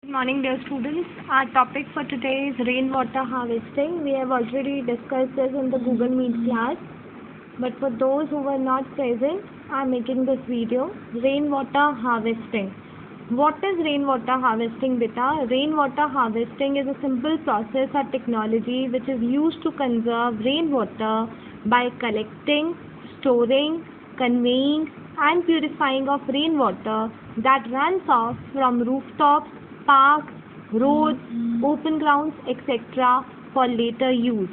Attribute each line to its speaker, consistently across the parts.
Speaker 1: Good morning, dear students. Our topic for today is rainwater harvesting. We have already discussed this in the Google Meet class, but for those who were not present, I am making this video. Rainwater harvesting. What is rainwater harvesting, beta? Rainwater harvesting is a simple process or technology which is used to conserve rainwater by collecting, storing, conveying, and purifying of rainwater that runs off from rooftops, parks, roads, open grounds, etc. for later use.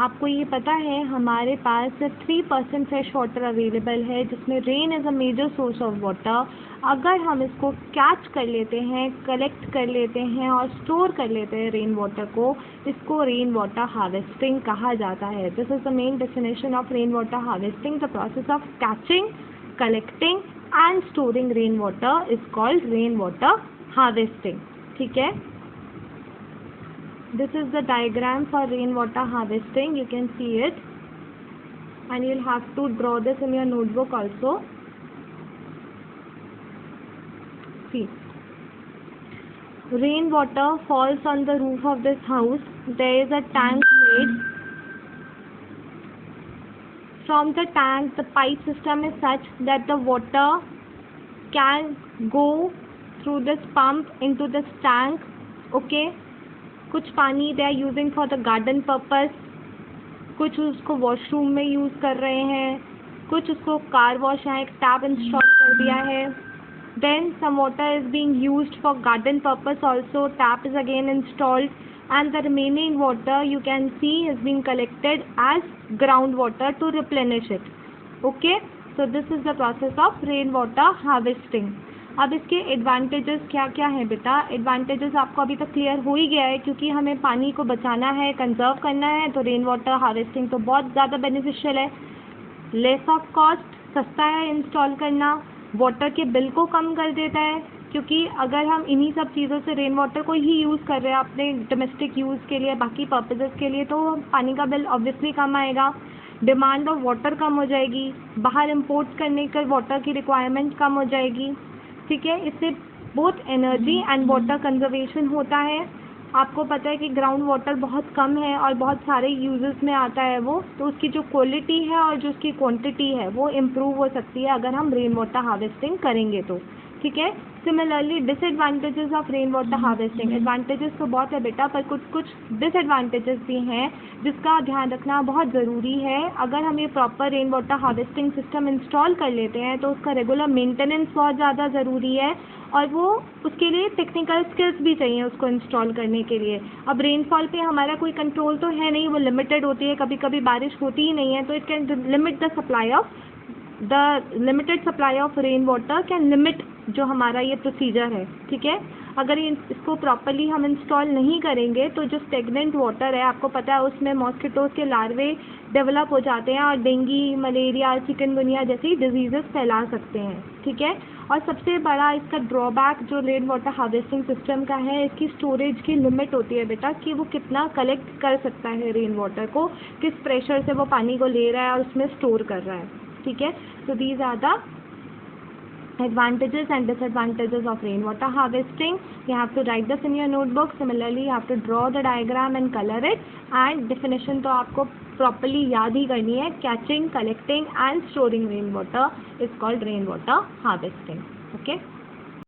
Speaker 1: आपको ये पता है हमारे पास सिर्फ 3% fresh water available है, जिसमें rain is a major source of water. अगर हम इसको कैच कर लेते हैं, कलेक्ट कर लेते हैं और स्टोर कर लेते हैं रेन वाटर को, इसको रेन वाटर हार्वेस्टिंग कहा जाता है. This is the main definition of rain water harvesting. The process of catching, collecting and storing rain water is called rain water harvesting. ठीक है. This is the diagram for rainwater harvesting. You can see it, and you'll have to draw this in your notebook also. See, rainwater falls on the roof of this house. There is a tank made. From the tank, the pipe system is such that the water can go through this pump into this tank. Okay. कुछ पानी they are using for the garden purpose, कुछ उसको washroom में use कर रहे हैं, कुछ उसको कार वॉश यहाँ एक टैप इंस्टॉल कर दिया है. Then some water is being used for garden purpose also. Tap is again installed and the remaining water you can see is being collected as groundwater to replenish it. Okay, so this is the process of rainwater harvesting. अब इसके advantages क्या क्या हैं बेटा? Advantages आपको अभी तक clear हो ही गया है, क्योंकि हमें पानी को बचाना है, कंजर्व करना है, तो रेन वाटर हार्वेस्टिंग तो बहुत ज़्यादा बेनिफिशियल है. लेस ऑफ कॉस्ट, सस्ता है इंस्टॉल करना, वाटर के बिल को कम कर देता है, क्योंकि अगर हम इन्हीं सब चीज़ों से रेन वाटर को ही यूज़ कर रहे हैं अपने डोमेस्टिक यूज़ के लिए, बाकी पर्पजेस के लिए, तो पानी का बिल ऑब्वियसली कम आएगा. डिमांड ऑफ वाटर कम हो जाएगी, बाहर इम्पोर्ट करने का वाटर की रिक्वायरमेंट कम हो जाएगी. ठीक है. इससे both energy and water conservation होता है. आपको पता है कि ग्राउंड वाटर बहुत कम है और बहुत सारे यूजेस में आता है वो, तो उसकी जो क्वालिटी है और जो उसकी क्वांटिटी है वो इम्प्रूव हो सकती है अगर हम रेन वाटर हार्वेस्टिंग करेंगे तो. ठीक है. Similarly disadvantages of rain water harvesting. Advantages तो बहुत है बेटा, पर कुछ कुछ डिसएडवांटेजेस भी हैं जिसका ध्यान रखना बहुत ज़रूरी है. अगर हम ये proper rain water harvesting system install कर लेते हैं तो उसका रेगुलर मेंटेनेंस बहुत ज़्यादा ज़रूरी है, और वो उसके लिए टेक्निकल स्किल्स भी चाहिए उसको इंस्टॉल करने के लिए. अब रेनफॉल पे हमारा कोई कंट्रोल तो है नहीं, वो लिमिटेड होती है, कभी कभी बारिश होती ही नहीं है, तो it can limit the supply of limited supply of rain water can limit जो हमारा ये प्रोसीजर है. ठीक है. अगर इसको प्रॉपरली हम इंस्टॉल नहीं करेंगे तो जो स्टेगनेंट वाटर है, आपको पता है उसमें मॉस्किटोज के लार्वे डेवलप हो जाते हैं और डेंगू, मलेरिया, चिकनगुनिया जैसी डिजीजेस फैला सकते हैं. ठीक है. और सबसे बड़ा इसका ड्रॉबैक जो रेन वाटर हार्वेस्टिंग सिस्टम का है, इसकी स्टोरेज की लिमिट होती है बेटा, कि वो कितना कलेक्ट कर सकता है रेन वाटर को, किस प्रेशर से वो पानी को ले रहा है और उसमें स्टोर कर रहा है. ठीक है. So these are the advantages and disadvantages of rainwater harvesting. You have to write this in your notebook. Similarly, you have to draw the diagram and color it. And definition तो आपको properly याद ही करनी है. Catching, collecting and storing rainwater is called rainwater harvesting. Okay.